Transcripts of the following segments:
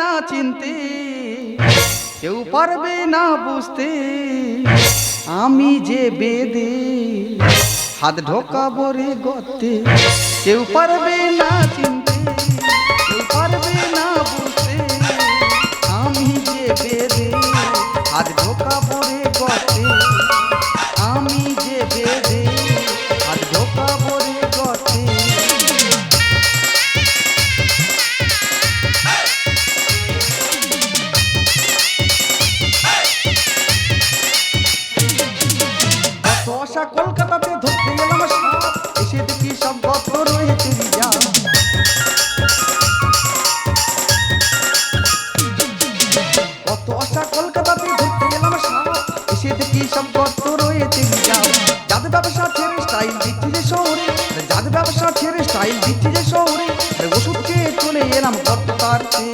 না চিনতে, কেউ পারবে না বুঝতে, আমি যে বেদে হাত ঢোকাবো রে গর্তে। কেউ পারবে না চিনতে, কেউ পারবে না বুঝতে, আমি যে বেদে হাত ঢোকাবো রে গর্তে। আমি যে বেদে হাত ঢোকাবো রে গর্তে। আশা কলকাতাতে ধরতে গেলাম সাপ, এসে দেখি সব গর্ত রয়েছে রিজার্ভ। কত আশা কলকাতাতে ধরতে গেলাম সাপ, এসে দেখি সব গর্ত রয়েছে রিজার্ভ। যাদের ব্যবসা ছেড়ে স্টাইল দিচ্ছি যে শহরে, যাদের ব্যবসা ছেড়ে স্টাইল দিচ্ছি যে শহরে, ওষুধ খেয়ে চলে এলাম গর্ত কাটতে।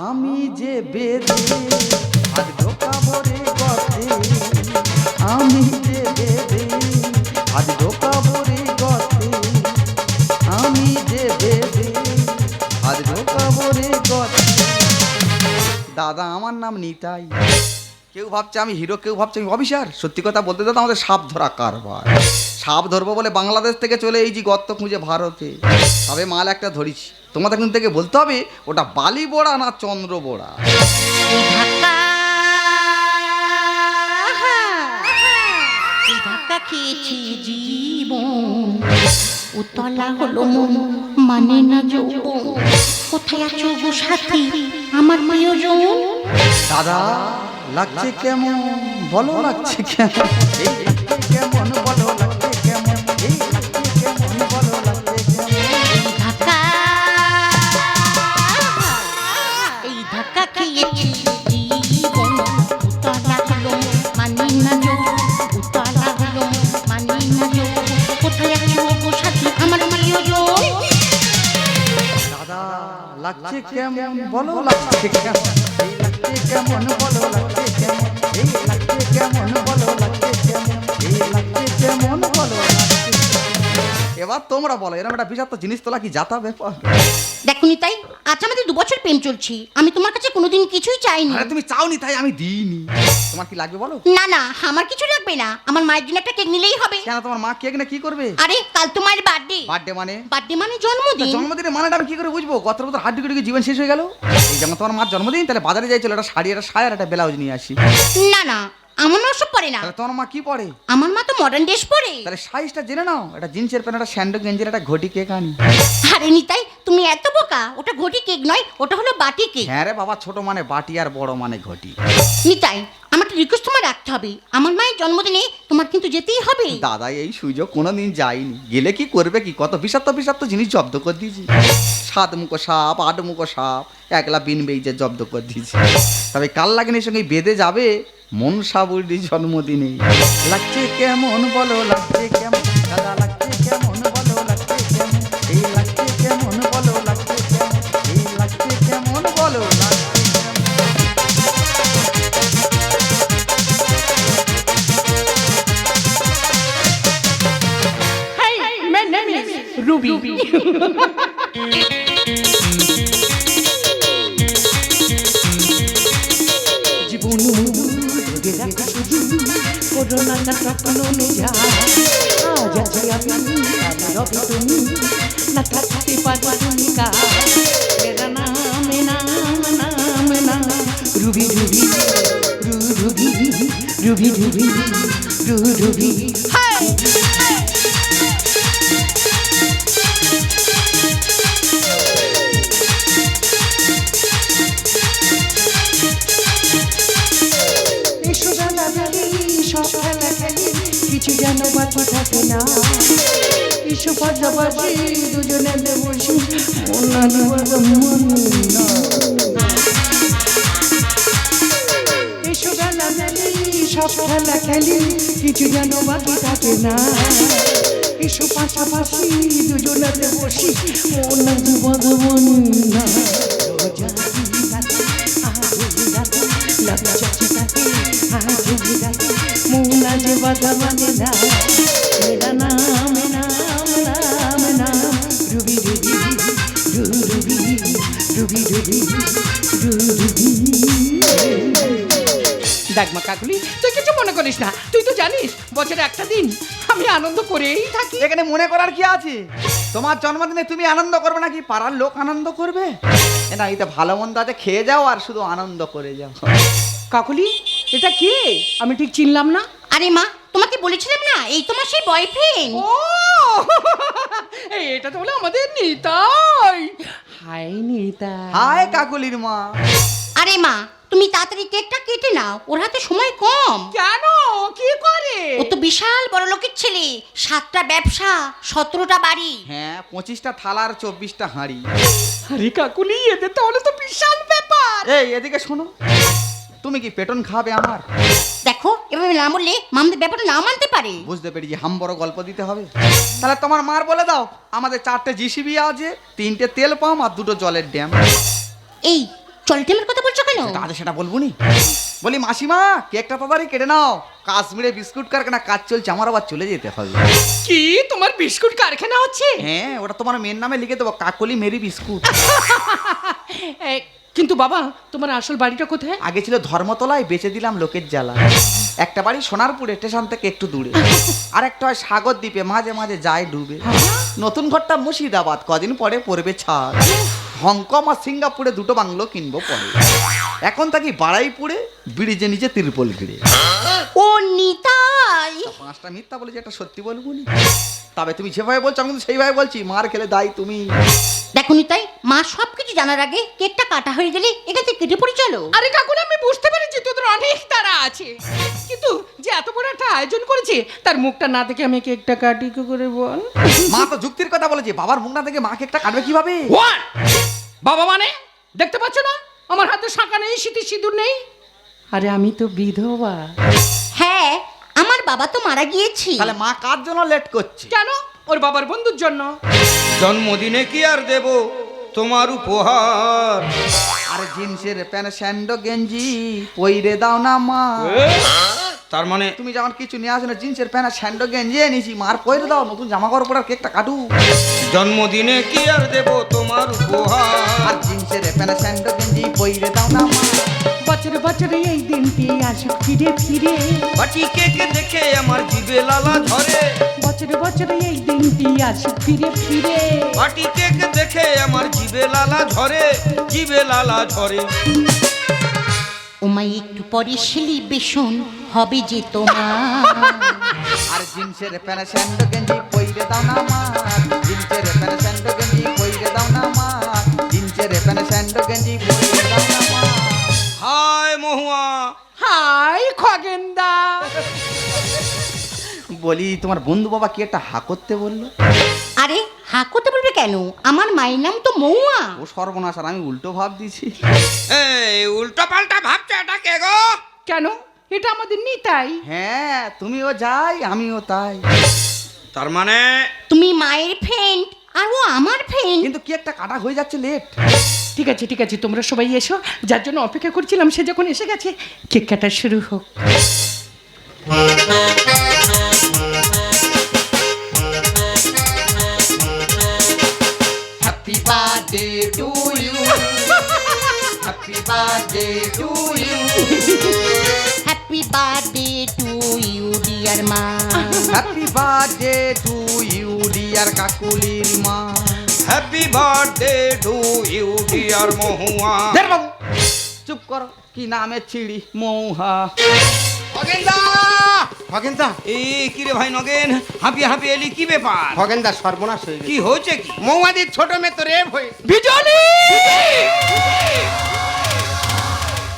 আমি যে বেদে হাত ঢোকাবো রে গর্তে। আমি যে বেদে হাত ঢোকাবো রে গর্তে। আমি যে বেদে হাত ঢোকাবো রে গর্তে। দাদা আমার নাম নিতাই। কেউ ভাবছে আমি হিরো, কেউ ভাবছে আমি অফিসার। সত্যি কথা বলতে দাদা আমাদের সাপ ধরা কারবার। সাপ ধরবো বলে বাংলাদেশ থেকে চলে এই যে গর্ত খুঁজে ভারতে, তবে মাল একটা ধরেছি। তোমাদের কিন্তু থেকে বলতে হবে ওটা বালি বোড়া না চন্দ্র বোড়া। ধাক্কা খেয়েছি জীবন, উতলা হলো মন, মানে না যৌবন। কোথায় আছো গো সাথী আমার প্রিয়জন? দাদা লাগছে কেমন বলো, লাগছে কেমন, এই লাগছে কেমন বলো, লাগছে কেমন, এই লাগছে কেমন বলো, লাগছে কেমন। ধাক্কা, এই ধাক্কা খেয়েছি জীবন, উতলা হলো মানে না যৌবন, উতলা হলো মানে না যৌবন। কোথায় আছো গো সাথী আমার প্রিয়জন? দাদা লাগছে কেমন বলো, লাগছে কেমন, এই লাগছে কেমন বলো, লাগছে কেমন, এই লাগছে কেমন বলো, লাগছে কেমন, এই লাগছে কেমন বলো, লাগছে কেমন। এবার তোমরা বলো এরকম একটা বিষাক্ত জিনিস তোলা কি যাতা ব্যাপার? দেখো নিতাই, আজ আমাদের 2 বছর প্রেম চলছে, আমি তোমার কাছে কোনোদিন কিছুই চাইনি। আরে তুমি চাওনি তাই আমি দিইনি। তোমার কি লাগবে বলো? না না, আমার কিছু লাগবে না, আমার মায়ের জন্য একটা কেক নিলেই হবে। কেন তোমার মা কেক না কি করবে? আরে কাল তো মায়ের বার্থডে। বার্থডে মানে? বার্থডে মানে জন্মদিন। জন্মদিনের মানেটা আমি কি করে বুঝবো? গত বছর হাড্ডি গুড়ি জীবন শেষ হয়ে গেল। এই যেমন তোমার মার জন্মদিন, তাহলে বাজারে যাই চলো একটা শাড়ি, একটা সায়া, একটা ব্লাউজ নিয়ে আসি। না না, আমার মা সব পরে না। তাহলে তোমার মা কি পরে? আমার মা তো মডার্ন ড্রেস পরে। তাহলে সাইজটা জেনে নাও, একটা জিন্সের প্যান্ট, একটা স্যান্ডো গেঞ্জির, একটা ঘটি কেক আনি। আরে নিতাই, তুমি এত বোকা, ওটা ঘটি কেক নয়, ওটা হলো বাটি কেক। হ্যাঁ রে বাবা, ছোট মানে বাটি আর বড় মানে ঘটি। নিতাই, আমার একটা রিকোয়েস্ট তোমার রাখতে হবে, আমার মায়ের জন্মদিনে তোমার কিন্তু যেতেই হবে। দাদা এই সুযোগ কোনোদিন যাইনি, গেলে কি করবে কি, কত বিষাক্ত বিষাক্ত জিনিস জব্দ করে দিয়েছি। 7 মুখো সাপ, 8 মুখো সাপ, 1 লাখ বিন বেইজে জব্দ করে দিয়েছি। তবে কাল লাগনের সঙ্গে বেঁধে যাবে মনসা বুড়ির জন্মদিনে। লাগছে কেমন বলো, লাগছে কেমন দাদা, লাগছে কেমন বলো, লাগছে কেমন, এই লাগছে কেমন বলো, লাগছে কেমন, এই লাগছে কেমন বলো, লাগছে কেমন। Hi, my name is Ruby. জীবন ধরে রাখা শুধু করোনাটা কখনো যা আজ আছি আমি রবি তুমি না থাকতে পারবা তুমি কা মেরা নাম নাম নাম নাম Ruby Ruby Ruby Ruby Ruby Ruby হাই কিছু যেন বাকি থাকে না, এসব পাশাপাশি দুজনে বসি এসব খেলা খেলি, সব খেলা খেলি, কিছু যেন বাকি থাকে না, এসব পাশাপাশি দুজনে বসি না। मुन्ना जे बाधा माने ना मेरा नाम नाम नाम नाम रूबी रूबी रूबी ডুবি ডুবি ডুবি। দেখ মা কাকুলি, তুই কিছু মনে করিস না। তুই তো জানিস বছরে একটা দিন আমি আনন্দ করেই থাকি। এখানে মনে করার কি আছে? তোমার জন্মদিনে তুমি আনন্দ করবে নাকি পাড়ার লোক আনন্দ করবে? না, এটা ভালো মন্দ আছে, খেয়ে যাও আর শুধু আনন্দ করে যাও। কাকুলি, এটা কে? আমি ঠিক চিনলাম না। আরে মা, তোমাকে বলেছিলাম না এই তোমার সেই বয়ফ্রেন্ড। ও এই এটা তো হলো আমাদের নিতাই। হাই নিতাই। হায় কাকুলির মা। আরে মা, তুমি তাড়াতাড়ি কেকটা কেটে নাও, ওর হাতে সময় কম। কেন, কি করে? ও তো বিশাল বড় লোকের ছেলে, 7টা ব্যবসা, 17টা বাড়ি। হ্যাঁ, 25টা থালা আর 24টা হাঁড়ি। আরে কাকুলি, এদের তাহলে তো বিশাল ব্যাপার। এই এদিকে শোনো, তুমি কি পেটন খাবে আমার? দেখো, এভাবে না বললে মামদের ব্যাপারটা না মানতে পারে। বুঝতে পেরেছি, হাম বড় গল্প দিতে হবে। তাহলে তোমার মার বলে দাও আমাদের 4টে জিসিবি আছে, 3টে তেল পাম্প আর 2টো জলের ড্যাম। এই চলটেমের কথা বলছো কেন? আরে সেটা বলবো নি। বলি মাসিমা, কেকটা তাড়াতাড়ি কেটে নাও, কাশ্মীরে বিস্কুট কারখানা কাজ চলছে, আমার আবার চলে যেতে হবে। কি, তোমার বিস্কুট কারখানা হচ্ছে? হ্যাঁ, ওটা তোমার মেয়ের নামে লিখে দেবো, কাকলি মেরি বিস্কুট। এ, কিন্তু বাবা, তোমার আসল বাড়িটা কোথায়? আগে ছিল ধর্মতলায়, বেচে দিলাম লোকের জ্বালা। একটা বাড়ি সোনারপুরে, স্টেশন থেকে একটু দূরে। আর একটা হয় সাগর দ্বীপে, মাঝে মাঝে যায় ডুবে। নতুন ঘরটা মুর্শিদাবাদ, কদিন পরে পড়বে ছাদ। হংকং আর সিঙ্গাপুরে 2টো বাংলো কিনবো পরে। এখন থাকি বাড়াইপুরে, ব্রিজে নিচে তিরপল ঘিরে। ও নিতাই, 5টা মিথ্যা বলে যে একটা সত্যি বলবো নি। তবে তুমি যেভাবে বলছো আমি কিন্তু সেইভাবে বলছি, মার খেলে দায়ী তুমি। দেখো নিতাই, মা সবকিছু জানার আগে কেকটা কাটা হয়ে গেলে এটা থেকে কেটে পড়ে চলো। আরে কাকুলি, আমি বুঝতে পেরেছি তোদের অনেক তাড়া আছে, কিন্তু যে এত বড় একটা আয়োজন করেছে তার মুখটা না দেখে আমি কেকটা কাটি কি করে বল? মা তো যুক্তির কথা বলেছে, বাবার মুখ না থেকে মা কেকটা কাটবে কিভাবে? What? বাবা মানে দেখতে পাচ্ছ না আমার হাতে শাঁখা নেই, সিঁথি সিঁদুর নেই। আরে আমি তো বিধবা। হ্যাঁ, আমার বাবা তো মারা গিয়েছে। তাহলে মা কার জন্য লেট করছে? কেন? ওর বাবার বন্ধুর জন্য। জন্মদিনে কি আর দেব তোমার উপহার? আরে জিন্সের প্যান্ট স্যান্ডো গেঞ্জি পইরে দাও না মা। তার মানে তুমি যেমন কিছু নিয়ে আসো না, জিন্সের প্যান্ট আর স্যান্ডো গেঞ্জি এনেছি, মার পইরে দাও, নতুন জামা কাপড় পরে কেকটা কাটু। জন্মদিনে কি আর দেব তোমার উপহার? আর জিন্সের প্যান্ট স্যান্ডো গেঞ্জি পইরে দাও না মা। বছরে বছরে এই দিনটি আসুক ফিরে ফিরে। বাটি কেক দেখে আমার জিভে লালা ঝরে। বছরে বছরে এই দিনটি আসুক ফিরে ফিরে। বাটি কেক দেখে আমার জিভে লালা ঝরে, জিভে লালা ঝরে। ওমাই একটু পরে সেলিব্রেশন হবে যে তোমার। আর জিন্সের প্যান্ট স্যান্ডো গেঞ্জি পইরে দাও না মা। জিন্সের প্যান্ট স্যান্ডো গেঞ্জি পইরে দাও না মা। জিন্সের প্যান্ট স্যান্ডো গেঞ্জি পইরে দাও না মা। হায় মহুয়া। হাই খগেন্দা। বলি তোমার বন্ধু বাবা কি একটা হা করতে বললো? আরে হা করতে বলবে কেন? আমার মায়ের নাম তো মৌয়া। ও সর্বনাশ, আর আমি উল্টো ভাব দিছি। এই উল্টো পাল্টা ভাবছো, এটা কে গো? কেন? এটা আমাদের নিতাই। হ্যাঁ, তুমিও যাই আমিও তাই। তার মানে তুমি মায়ের ফ্রেন্ড আর ও আমার ফ্রেন্ড। কিন্তু কি একটা কাটা হয়ে যাচ্ছে লেট। ঠিক আছে ঠিক আছে, তোমরা সবাই এসো, যার জন্য অপেক্ষা করছিলাম সে যখন এসে গেছে, কেক কাটা শুরু হোক। Happy birthday to you, happy birthday to you, happy birthday to you dear মা। Happy birthday to you dear কাকুলির মা। Happy birthday to you dear Mahua. ধের বাবু, চুপ করো, কি নামে ছিড়ি মৌহা। খগেনদা, খগেনদা, এই কি রে ভাই নগেন, হাঁপিয়ে হাঁপিয়ে এলি, কি ব্যাপার? খগেনদা সর্বনাশ হয়ে গেছে। কি হয়েছে কি? মৌমাদির ছোট মেয়ে তো রেপ হয়ে। বিজলি!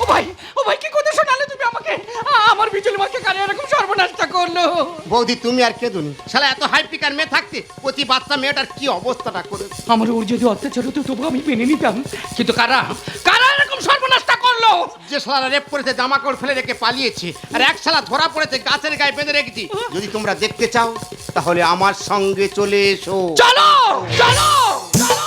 ও ভাই, ও ভাই, কি কথা শোনালে তুমি আমাকে? আমার বিজলি মাকে কানে এরকম সর্বনাশটা করলো। বৌদি তুমি আর কেঁদুনি, শালা এত হাই পিকার মেয়ে থাকতে প্রতি বাচ্চা মেয়েটার কি অবস্থাটা করে। আমার ওর যদি অত্যাচার হতো তবু আমি মেনে নিতাম, কিন্তু কারা কারা এরকম সর্বনাশটা করলো? যে শালা রেপ করেছে, জামা কাপড় ফেলে রেখে পালিয়েছে, আর এক শালা ধরা পড়েছে গাছের গায়ে বেঁধে রেখেছি। যদি তোমরা দেখতে চাও তাহলে আমার সঙ্গে চলে এসো। চলো চলো চলো।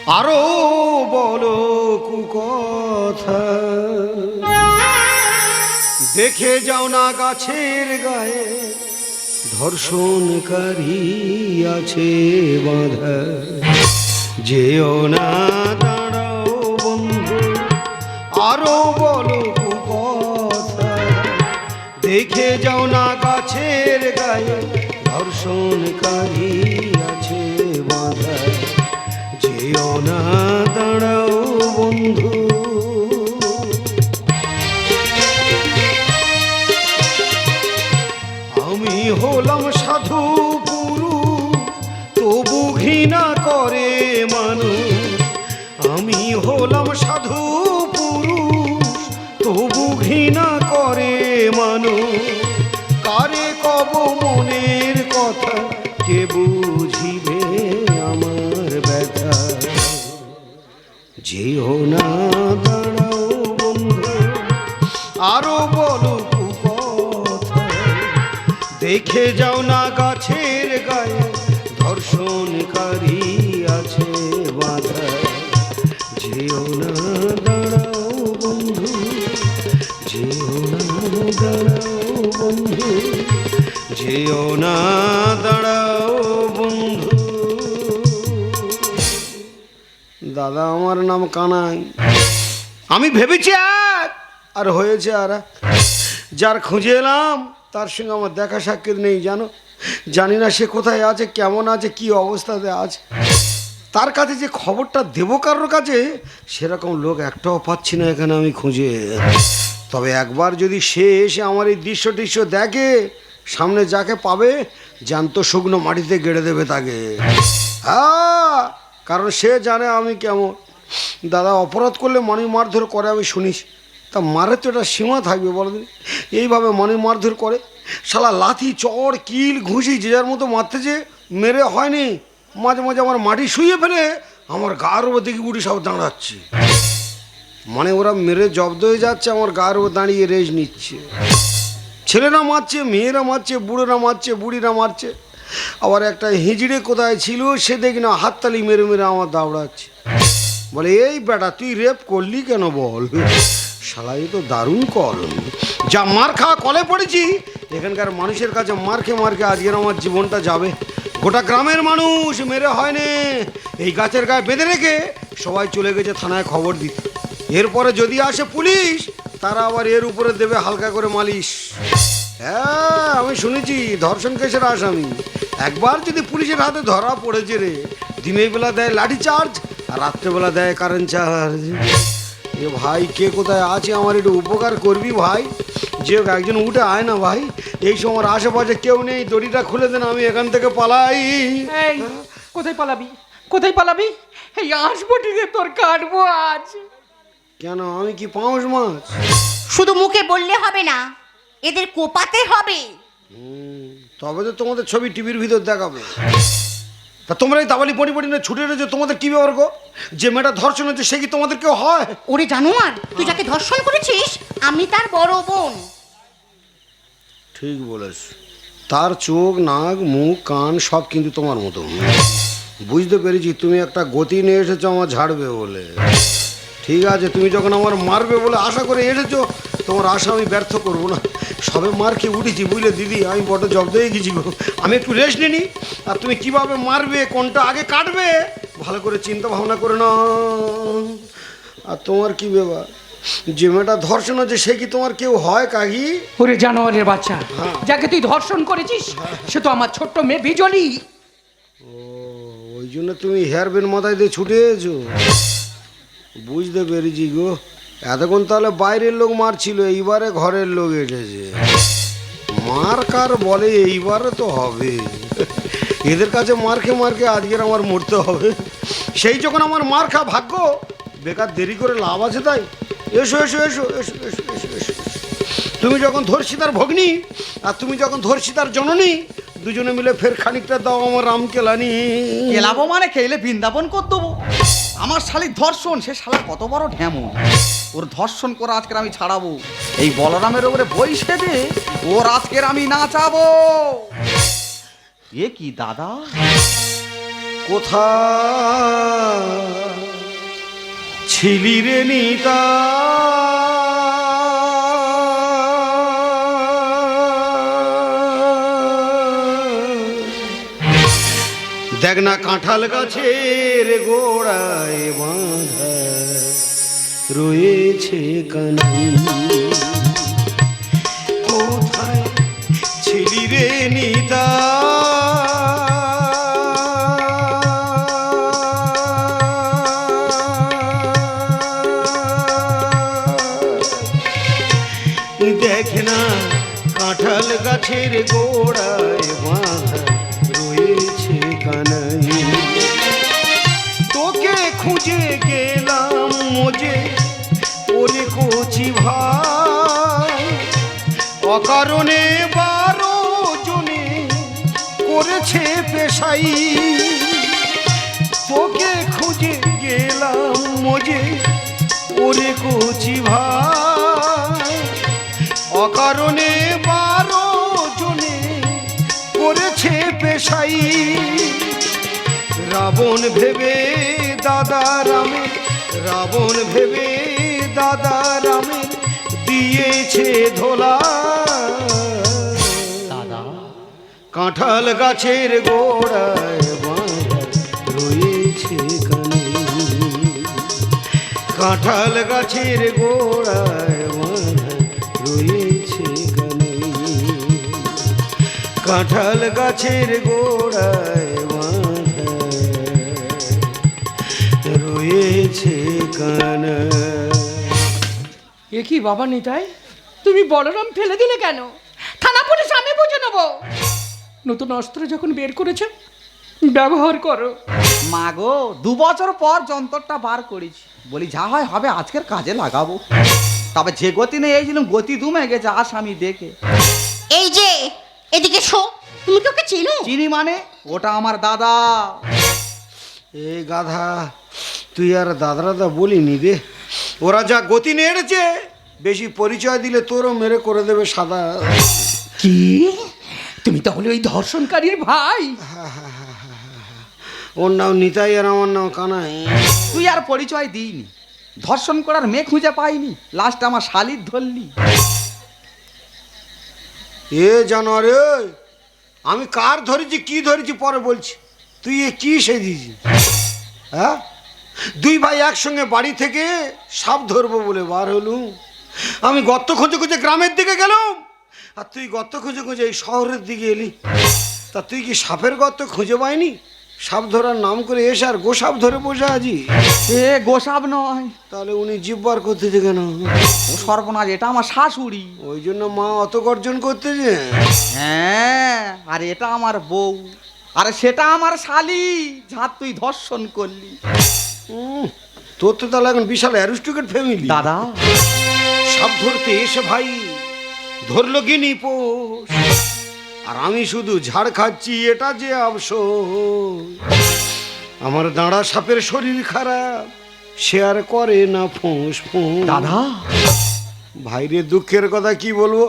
আরো বলো কুকথা, দেখে যাও না গাছের গায়ে ধর্ষণকারী আছে বাঁধা। যেও না দাঁড়াও বন্ধু, আরো বলো কুকথা, দেখে যাও না গাছের গায়ে ধর্ষণকারী আছে বাঁধা। যেও না দাঁড়াও বন্ধু। আমি হলাম সাধু পুরুষ, তবু ঘৃণা করে মানুষ। আমি হলাম সাধু পুরুষ, তবু ঘৃণা করে মানুষ। কারে কব মনের কথা, কে বুঝিবে আমার ব্যথা। যেও না দাঁড়াও বন্ধু, আরো বলো কুকথা, দেখে যাও না গাছের গায়ে ধর্ষণকারী আছে বাঁধা। যেও না দাঁড়াও বন্ধু, যেও না দাঁড়াও বন্ধু, যেও না দাঁড়াও বন্ধু। দাদা আমার নাম কানাই, আমি ভেবেছি এক আর হয়েছে আর এক। যার খুঁজে এলাম তার সঙ্গে আমার দেখা সাক্ষাৎ নেই, জানি না সে কোথায় আছে, কেমন আছে, কি অবস্থাতে আছে। তার কাছে যে খবরটা দেবো কারোর কাছে, সেরকম লোক একটাও পাচ্ছি না এখানে আমি খুঁজে। তবে একবার যদি সে এসে আমার এই দৃশ্য দেখে, সামনে যাকে পাবে জ্যান্ত শুকনো মাটিতে গেড়ে দেবে তাকে। হ্যাঁ, কারণ সে জানে আমি কেমন। দাদা অপরাধ করলে মানুষ মারধর করে আমি শুনিস, তা মারের তো একটা সীমা থাকবে বলদিন। এইভাবে মানুষ মারধর করে, শালা লাথি চড় কিল ঘুষি যে যার মতো মারতেছে, মেরে হয়নি। মাঝে মাঝে আমার মাটি শুয়ে ফেলে আমার গার উপর দিকে উঠে সব দাঁড়াচ্ছে। মানে ওরা মেরে জব্দ হয়ে যাচ্ছে, আমার গার উপর দাঁড়িয়ে রেস নিচ্ছে। ছেলেরা মারছে, মেয়েরা মারছে, বুড়োরা মারছে, বুড়িরা মারছে। আবার একটা হিজড়ে কোথায় ছিল, সে দেখি না হাততালি মেরে মেরে আমার দাঁড়াচ্ছে। বলে এই বেটা তুই রেপ করলি কেন বল। শালা এ তো দারুণ কল, যা মার খাওয়া কলে পড়েছি। এখানকার মানুষের কাছে মারকে আজকের আমার জীবনটা যাবে। গোটা গ্রামের মানুষ মেরে হয়নি, এই গাছের গায়ে বেঁধে রেখে সবাই চলে গেছে থানায় খবর দিতে। এরপরে যদি আসে পুলিশ, তারা আবার এর উপরে দেবে হালকা করে মালিশ। হ্যাঁ, আমি শুনেছি ধর্ষণ কেসের আসামি একবার যদি পুলিশের হাতে ধরা পড়েছে রে, দিনের বেলা দেয় লাঠি চার্জ আর রাত্রেবেলা দেয় কারেন্ট চার্জ। এ ভাই কে কোথায় আছে, আমার একটু উপকার করবি ভাই। যে একজন উঠে আয় না ভাই, এই সময় আমার আশেপাশে কেউ নেই, দড়িটা খুলে দেন, আমি এখান থেকে পালাই। এই কোথায় পালাবি, কোথায় পালাবি? এই আসবটিতে তোর কাটবো আজ। কেন, আমি কি পাউস মাছ? শুধু মুখে বললে হবে না, এদের কোপাতে হবে। তবে তো তোমাদের ছবি টিভির ভিতর দেখাবে। তা তোমরা এই দাবালি পড়ি না ছুটে রয়েছে, তোমাদের কি ব্যাপার গো? যে মেয়েটা ধর্ষণ হচ্ছে সে কি তোমাদের কেউ হয়? ওরে জানোয়ার, তুই যাকে ধর্ষণ করেছিস আমি তার বড় বোন। ঠিক বলেছ, তার চোখ নাক মুখ কান সব কিন্তু তোমার মতো। বুঝতে পেরেছি তুমি একটা গতি নিয়ে এসেছো আমার ঝাড়বে বলে। ঠিক আছে, তুমি যখন আমার মারবে বলে আশা করে এসেছো, তোমার আশা আমি ব্যর্থ করবো না। সবে মার খেয়ে উঠেছি বুঝলে দিদি, আমি বড় জব্দ হয়ে গেছি গো। আমি একটু রেস্ট নিই, আর তুমি কিভাবে মারবে, কোনটা আগে কাটবে ভালো করে চিন্তা ভাবনা করে না। আর তোমার কি ব্যাপার, যে মেয়েটা ধর্ষণ হচ্ছে সে কি তোমার কেউ হয় কাকি? ওরে জানোয়ারের বাচ্চা, যাকে তুই ধর্ষণ করেছিস সে তো আমার ছোট্ট মেয়ে বিজলি। ও, ওই জন্য তুমি হেয়ার বেন মাথায় দিয়ে ছুটে এসেছো। বুঝতে পেরেছি গো। এতক্ষণ তাহলে বাইরের লোক মারছিল, এইবারে ঘরের লোক এসেছে। মার কার বলে এইবারে তো হবে। এদের কাছে মারকে আজকের আমার মরতে হবে। সেই যখন আমার মার খা ভাগ্য, বেকার দেরি করে লাভ আছে তাই। এসো এসো এসো এসো এসো এসো এসো। তুমি যখন ধর্ষিতার ভগ্নী আর তুমি যখন ধর্ষিতার জননী, দুজনে মিলে ফের খানিকটা দাও আমার রামকেলানি। কেলাবো মানে খেলে বৃন্দাবন কর দেবো। আমার শালির ধর্ষণ, সে শালা কত বড় ঢ্যামো। ওর ধর্ষণ করে আজকের আমি ছাড়াবো। এই বলরামের ওপরে বই সেদে ওর আজকের আমি নাচাবো। এ কি দাদা, কোথা ছিলি রে নিতা দেখ না কাঁঠাল গাছের গোড়ায় বাঁধা রয়েছে কানাই কোথায় ছিলি রে নিতা দেখ না কাঁঠাল গাছের গোড়ায় বাঁধা রয়েছে কানাই তোকে খুঁজে গেলাম মোজে ওরে কচি ভাই অকারণে 12 জনে করেছে পেশাই তোকে খুঁজে গেলাম মোজে ওরে কচি ভাই অকারণে 12 জনে করেছে পেশাই রাবণ ভেবে দাদা রামের রাবণ ভেবে দাদা রামের দিয়েছে ধোলা দাদা কাঁঠাল গাছের গোড়ায় বাঁধা রয়েছে কানাই কাঁঠাল গাছের গোড়ায় বাঁধা রয়েছে কানাই কাঁঠাল গাছের গোড়ায় বাঁধা রয়েছে কানাই এ কি বাবা নিতাই, তুমি বলরাম ফেলে দিলে কেন? থানা পুলিশ আমি বুঝে নেবো। নতুন অস্ত্র যখন বের করেছে ব্যবহার করো। মা গো 2 বছর পর যন্ত্রটা বার করেছি, বলি যা হয় হবে, আজকের কাজে লাগাবো। তবে যে গতি নেই এইছিলাম, গতি দুমে গেছে আসামি দেখে। এই যে এদিকে শো, তুমি কি ওকে চেনো? চিনি মানে? ওটা আমার দাদা। এই গাধা, তুই আর দাদা বলিনি রে। ওরা যা গতি নেড়েছে, বেশি পরিচয় দিলে তোরও মেরে করে দেবে সাদা। কি তুমি তাহলে ওই ধর্ষণকারীর ভাই? ওর নাম নিতাই আর আমার নাম কানাই। তুই আর পরিচয় দিইনি, ধর্ষণ করার মেয়ে খুঁজে পাইনি, লাস্ট আমার শালির ধরলি। এ জানোয়ার, আমি কার ধরেছি কি ধরেছি পরে বলছি। তুই এ কি সেদিয়েছি? হ্যাঁ, 2 ভাই একসঙ্গে বাড়ি থেকে সাপ ধরবো বলে বার হলুম। আমি গর্ত খুঁজে খুঁজে গ্রামের দিকে গেলাম, আর তুই গর্ত খুঁজে খুঁজে এই শহরের দিকে এলি। তা তুই কি সাপের গর্ত খুঁজে পাইনি? সাপ ধরার নাম করে এসে আর গোসাপ ধরে বসে আছি। এ গোসাপ নয়। তাহলে উনি জিব্বার করতেছে কেন? ও সর্বনাশ, এটা আমার শাশুড়ি। ওই জন্য মা অত গর্জন করতেছে। হ্যাঁ, আর এটা আমার বউ, আরে সেটা আমার শালি, যা তুই ধর্ষণ করলি। তোর তো তাহলে এখন বিশাল অ্যারিস্টোক্রেট ফ্যামিলি। দাদা সাপ ধরতে এসে ভাই ধরলো গিনি পোষ, আর আমি শুধু ঝাড় খাচ্ছি, এটা যে আফসোস। আমার দাঁড়া সাপের শরীর খারাপ, সে আর করে না ফোঁস ফোঁস। দাদা ভাইরে, দুঃখের কথা কি বলবো,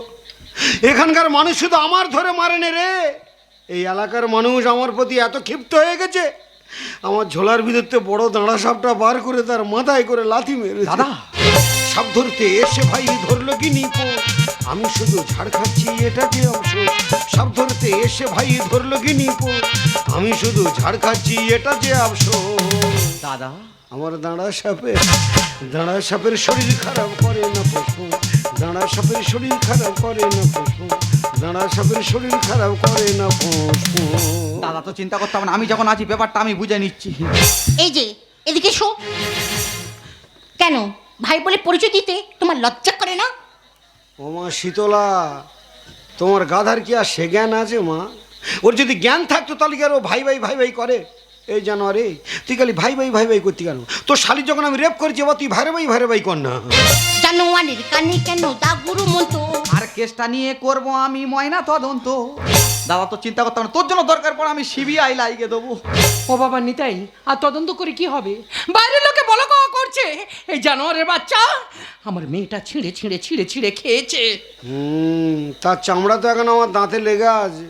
এখানকার মানুষ শুধু আমার ধরে মারেনে রে। এই এলাকার মানুষ আমার প্রতি এত ক্ষিপ্ত হয়ে গেছে, আমার ঝোলার ভিতরতে বড় দাঁড়া সাপটা বার করে তার মাথায় করে লাথি মেরে। দাদা সাপ ধরতে এসে ভাই ধরলো গিনি পোষ, আমি শুধু ঝাড় খাচ্ছি, এটা যে আফসোস। সাপ ধরতে এসে ভাই ধরলো গিনি পোষ, আমি শুধু ঝাড় খাচ্ছি, এটা যে আফসোস। দাদা আমার দাঁড়া সাপের শরীর খারাপ করে না পুষ্প, দাঁড়া সাপের শরীর খারাপ করে না পুষ্প, দাঁড়া সাপের শরীর খারাপ করে না পুষ্প। দাদা তো চিন্তা করতে হবে না, আমি যখন আছি ব্যাপারটা আমি বুঝে নিচ্ছি। এই যে এদিকে শো। কেন ভাই বলে পরিচয় দিতে তোমার লজ্জা করে না? ও মা শীতলা, তোমার গাধার কি আর সে জ্ঞান আছে মা? ওর যদি জ্ঞান থাকতো তাহলে কি আর ও ভাই ভাই ভাই ভাই করে? এই জানোয়ারে, তুই খালি ভাই ভাই ভাই ভাই করতে কেন? তোর শালি যখন আমি রেপ করেছি, এবার তুই ভাই ভাই কর না। জানোয়ারের কানে কেন দা গুরু মতো? আর কেসটা নিয়ে করব আমি ময়না তদন্ত। দাদা তো চিন্তা করতাম না, তোর জন্য দরকার পড়ে আমি সিবিআই লাইগে দেবো। ও বাবা নিতাই, আর তদন্ত করে কি হবে? বাইরের লোকে বলো কওয়া করছে এই জানোয়ারের বাচ্চা আমার মেয়েটা ছিঁড়ে ছিঁড়ে ছিঁড়ে ছিঁড়ে খেয়েছে। তার চামড়া তো এখন আমার দাঁতে লেগে আছে।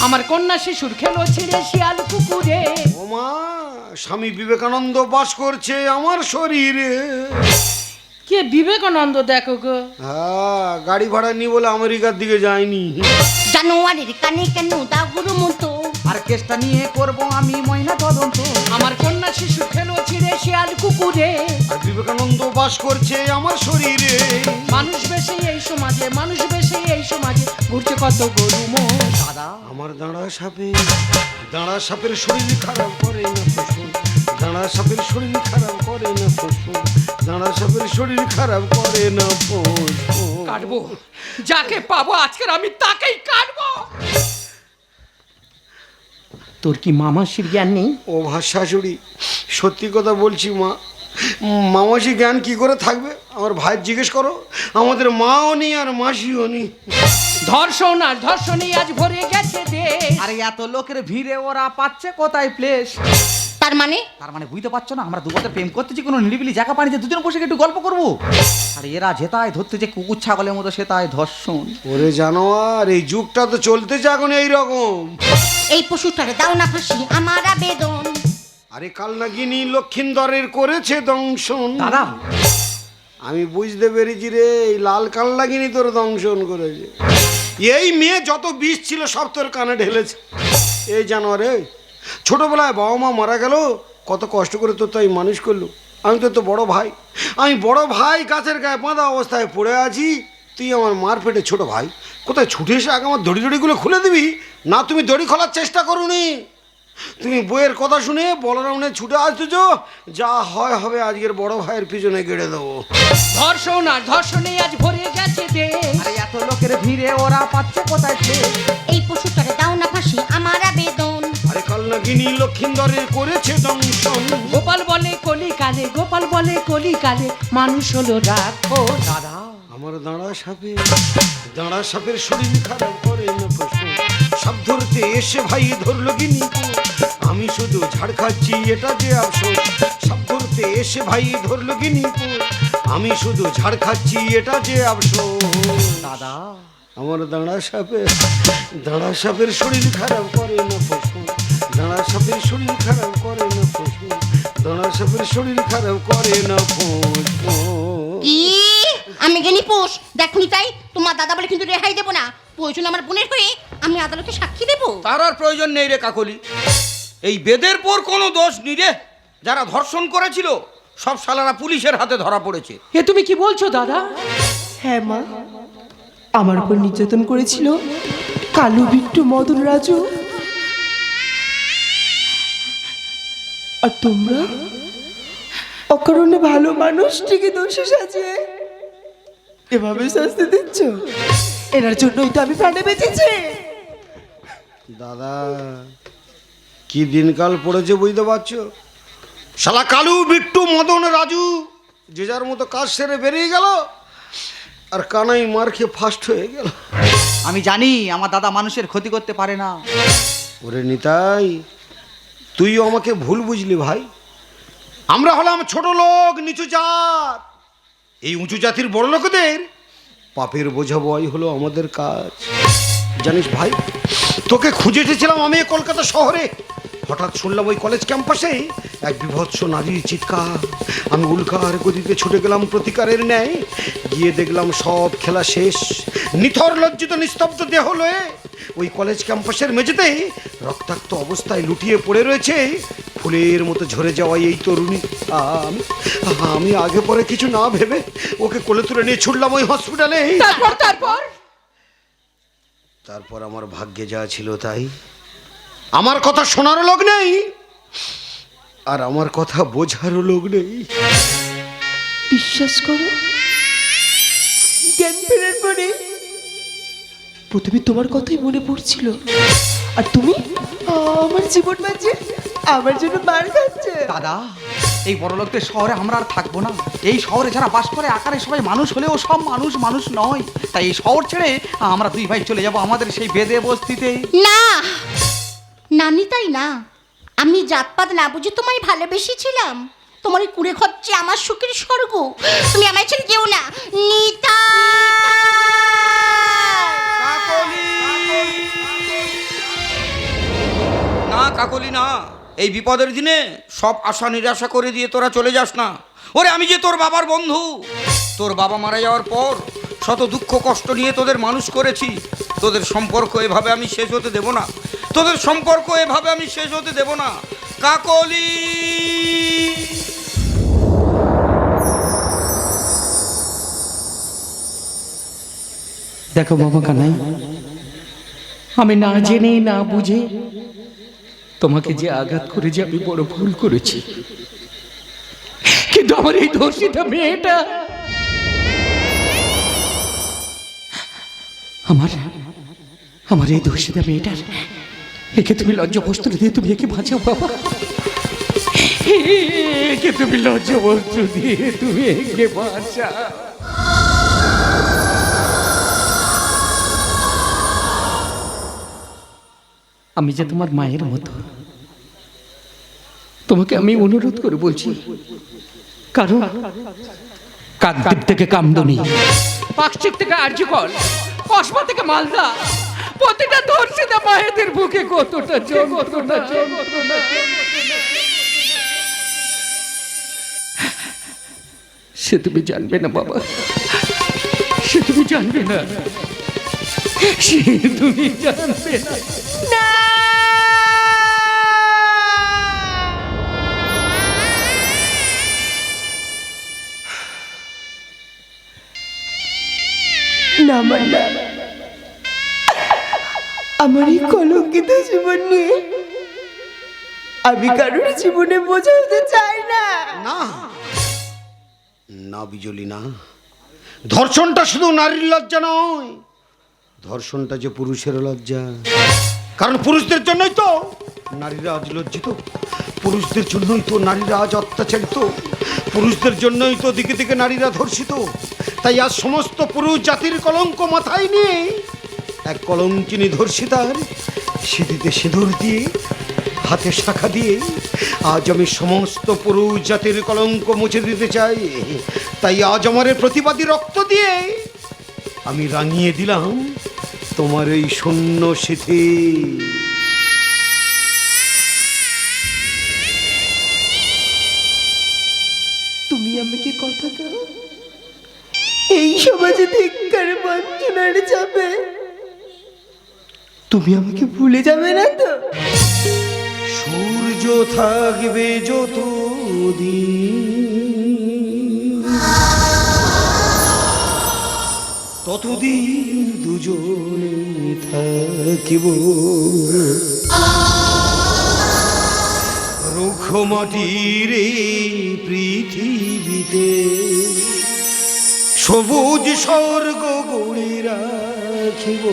আমার কন্যা শিশুর খেলো ছিঁড়ে শিয়াল কুকুরে। ও মা, স্বামী বিবেকানন্দ বাস করছে আমার শরীরে। কে বিবেকানন্দ দেখো গো? হ্যাঁ, গাড়ি ভাড়া নি বলে আমেরিকার দিকে যায়নি। জানোয়ারের কানে কেন দাগুর মতো? আর কেসটা নিয়ে করব আমি ময়না তদন্ত। আমার কন্যা শিশু খেলো ছিঁড়ে শিয়াল কুকুরে। আর বিবেকানন্দ বাস করছে আমার শরীরে। মানুষ বেশি এই সমাজে, মানুষ বেশি এই সমাজে, ঘুরছে কত গরু মোষ। দাদা আমার দাঁড়া সাপের শরীর খারাপ করে না ফসল, দাঁড়া সাপের শরীর খারাপ করে না ফসল, দাঁড়া সাপের শরীর খারাপ করে না ফসল। কাটবো, যাকে পাবো আজকের আমি তাকেই কাটবো। তোর কি মামাসির জ্ঞান নেই? ও শাশুড়ি, সত্যি কথা বলছি মা, মামাসি জ্ঞান কি করে থাকবে? আমার ভাই জিজ্ঞেস করো, আমাদের মাও নেই আর মাসিও নেই। ধর্ষণ আর ধর্ষণই আজ ভরে গেছে দেশ। আরে এত লোকের ভিড়ে ওরা পাচ্ছে কোথায় প্লেস? তার মানে তার মানে বুঝতে পারছো না, আমরা দুবছর প্রেম করতেছি কোনো নিরিবিলি জায়গা পানিতে দুজন বসে একটু গল্প করবো। আর এরা যেতায় ধরতে যে কুকুর ছাগলের মতো সেটাই ধর্ষণ। ওরে জানোয়ার, এই যুগটা তো চলতেছে এখন এইরকম। এই পশুটারে দাও না ফাঁসি আমার আবেদন। আরে কালনাগিনী লক্ষিন্দরের করেছে দংশন। দাদা আমি বুঝতে পেরেছি রে, এই লাল কালনাগিনী তোর দংশন করেছে। এই মেয়ে যত বিষ ছিল সব তোর কানে ঢেলেছে। এই জানোয়ারে, ছোটবেলায় বাবা মা মারা গেল, কত কষ্ট করে তোর তাই মানুষ করলো। আমি তো বড় ভাই, আমি বড় ভাই গাছের গায়ে বাঁধা অবস্থায় পড়ে আছি, তুই আমার মার পেটে ছোট ভাই, কোথায় ছুটে এসে আগে আমার দড়িগুলো খুলে দিবি? না, তুমি দড়ি খোলার চেষ্টা করোনি, তুমি বইয়ের কথা শুনে বলরামনে ছুটে আসতেছো। যা হয় হবে, আজকের বড় ভাইয়ের পিছনে গেড়ে দেবো। ধর্ষণ আর ধর্ষণে আজ ভরে গেছে দেশ। আরে এত লোকের ভিড়ে ওরা পাচ্ছে কোথায় প্লেস? এই পশুটারে দাও না ফাঁসি আমার আবেদন। আরে কালনাগিনী লক্ষিন্দরের করেছে দংশন। গোপাল বলে কলিকালে, গোপাল বলে কলিকালে, মানুষ হলো রাখো। দাদা আমার দাঁড়া সাপের শরীর খারাপ করে না ফসল, সাপ ধরতে এসে ভাই ধরলো গিনি। আমি শুধু ঝাড় খাচ্ছি এটা যে আফসোস, সাপ ধরতে এসে ভাই ধরলো গিনি। আমি শুধু ঝাড় খাচ্ছি এটা যে আফসোস। দাদা আমার দাঁড়া সাপের শরীর খারাপ করে না ফসল, দাঁড়া সাপের শরীর খারাপ করে না ফসল, দাঁড়া সাপের শরীর খারাপ করে না ফসল। কি আমি গেনি পোষ? দেখনি তাই, তোমার দাদা বলে কিন্তু রেহাই দেবো না। প্রয়োজন আমার বোনের হয়ে আমি আদালতে সাক্ষী দেবো। তার আর প্রয়োজন নেই রে কাকলি, এই বেদের পর কোনো দোষ নেই রে। যারা ধর্ষণ করেছিল সব শালারা পুলিশের হাতে ধরা পড়েছে। এ তুমি কি বলছো দাদা? হ্যাঁ মা, আমার উপর নির্যাতন করেছিল কালু, বিট্টু, মদন, রাজু। আর তোমরা অকারণে ভালো মানুষটিকে দোষী সাজিয়ে এভাবে শাস্তি দিচ্ছ। এনার জন্যই তো আমি প্রাণে বেঁচেছি। দাদা, কি দিনকাল পড়েছে বুঝতে পারছো? শালা কালু, বিট্টু, মদন, রাজু যে যার মতো কাজ সেরে বেরিয়ে গেল, আর কানাই মার খেয়ে ফার্স্ট হয়ে গেল। আমি জানি আমার দাদা মানুষের ক্ষতি করতে পারে না। ওরে নিতাই, তুইও আমাকে ভুল বুঝলি ভাই। আমরা হলাম ছোট লোক, নিচু জাত। এই উঁচু জাতির বড় লোকদের পাপের বোঝা বয় হলো আমাদের কাজ। জানিস ভাই, তোকে খুঁজে এসেছিলাম আমি কলকাতা শহরে। হঠাৎ শুনলাম ওই কলেজ ক্যাম্পাসে এক বিভৎস নারীর চিৎকার। আমি উল্কার গতিতে ছুটে গেলাম প্রতিকারের ন্যায়। গিয়ে দেখলাম সব খেলা শেষ। নিথর লজ্জিত নিস্তব্ধ দেহ লয়ে ওই কলেজ ক্যাম্পাসের মেঝেতে রক্তাক্ত অবস্থায় লুটিয়ে পড়ে রয়েছে ফুলের মতো ঝরে যাওয়া এই তরুণী। আমি আগে পরে কিছু না ভেবে ওকে কোলে তুলে নিয়ে ছুটলাম ওই হসপিটালে। তারপর আমার ভাগ্যে যা ছিল তাই। আমার কথা শোনারও লোক নেই, আর আমার কথা বোঝারও লোক নেই। বিশ্বাস করো, জ্ঞান ফেরার পরে প্রথমে তোমার কথাই মনে পড়ছিল, আর তুমি আমার জীবন বাঁচিয়ে আমার জন্য মার খাচ্ছে। দাদা এই বড় লোকদের শহরে আমরা আর থাকবো না। এই শহরে যারা বাস করে আকারে সবাই মানুষ হলেও সব মানুষ মানুষ নয়। তাই এই শহর ছেড়ে আমরা দুই ভাই চলে যাব আমাদের সেই বেদে বস্তিতে। না না নিতাই না, আমি জাতপাত না বুঝে তোমায় ভালোবেসেছিলাম। তোমার এই কুড়ে খচ্ছে আমার সুখের স্বর্গ। তুমি আমায় ছেড়ে যেও না নিতা। না কাকলি না, এই বিপদের দিনে সব আশা নিরাশা করে দিয়ে তোরা চলে যাস না। ওরে আমি যে তোর বাবার বন্ধু, তোর বাবা মারা যাওয়ার পর শত দুঃখ কষ্ট নিয়ে তোদের মানুষ করেছি। তোদের সম্পর্ক এভাবে আমি শেষ হতে দেব না, তোদের সম্পর্ক এভাবে আমি শেষ হতে দেব না কাকলি। দেখো বাবা কানাই, আমি না জেনে না বুঝে তোমাকে যে আঘাত করে যে আমি বড় ভুল করেছি, কিন্তু আমার এই ধর্ষিতা মেয়েটা আমার এই ধর্ষিতা মেয়েটার একে তুমি লজ্জা বস্ত্র দিয়ে তুমি একে বাঁচাও বাবা। একে তুমি লজ্জা বস্ত্র দিয়ে তুমি একে বাঁচাও। আমি যে তোমার মায়ের মতো, তোমাকে আমি অনুরোধ করে বলছি, কারণ কাকদ্বীপ থেকে কামদুনি, পাকশিক থেকে আরজিকর, কসবা থেকে মালদা, প্রতিটা ধর্ষিতা মায়েদের বুকে কতটা যন্ত্রণা। সে তুমি জানবে না বাবা, সে তুমি জানবে না, সে তুমি জানবে না। না মান্না, আমার এই কলঙ্কিত জীবন নিয়ে আমি কারোর জীবনে বোঝা হতে চাই না। না না বিজলি না, ধর্ষণটা শুধু নারীর লজ্জা নয়, ধর্ষণটা যে পুরুষের লজ্জা। কারণ পুরুষদের জন্যই তো নারীরা আজ লজ্জিত, পুরুষদের জন্যই তো নারীরা আজ অত্যাচারিত, পুরুষদের জন্যই তো দিকে দিকে নারীরা ধর্ষিত। তাই আজ সমস্ত পুরুষ জাতির কলঙ্ক মাথায় নিয়ে এক কলঙ্কিনী ধর্ষিতার সিঁথিতে সিঁদুর দিয়ে হাতে শাখা দিয়ে আজ আমি সমস্ত পুরুষ জাতির কলঙ্ক মুছে দিতে চাই। তাই আজ আমার এই প্রতিবাদী রক্ত দিয়ে আমি রাঙিয়ে দিলাম তোমার এই শূন্য সিঁথি। তুমি আমাকে কথা দাও, এই সমাজে ধিক্কার বঞ্চনার যাবে, তুমি আমাকে ভুলে যাবে না তো? সূর্য থাকবে যতদিন, ততদিন দুজনে থাকিব। রুক্ষ মাটির এই পৃথিবীতে সবুজ স্বর্গ গড়ে রাখিব।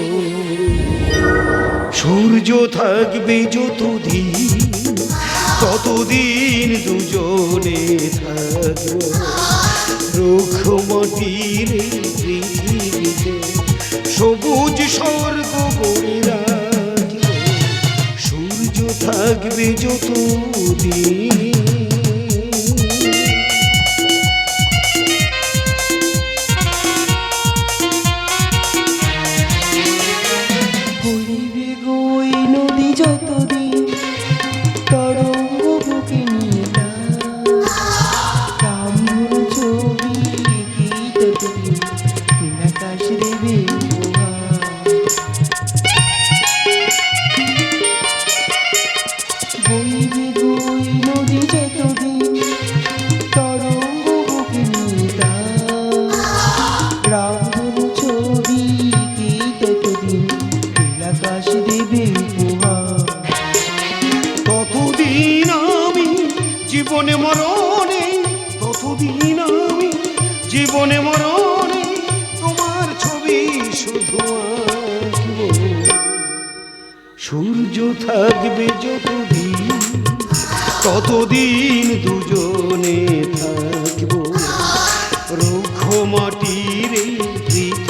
সূর্য থাকবে যতদিন, ততদিন দুজনে থাকব। রুক্ষ মাটির এই পৃথিবীতে সবুজ স্বর্গ গড়ে রাখিব। সূর্য থাকবে যতদিন। বইবে গো এই নদী যতদিন, তরঙ্গ বুকে নিয়ে কামড় ছবি ততদিন নীলাকাশ দেবে উপহার। বইবে গো এই নদী যতদিন, তরঙ্গ বুকে নিয়ে রামধন ছবি ততদিন নীলাকাশ দেবে উপহার। ততদিন আমি জীবনে মরণে, ততদিন আমি জীবনে মরণে তোমার ছবি শুধু আঁকব। সূর্য থাকবে যতদিন, ততদিন দুজনে মাটির এই পৃথিবী।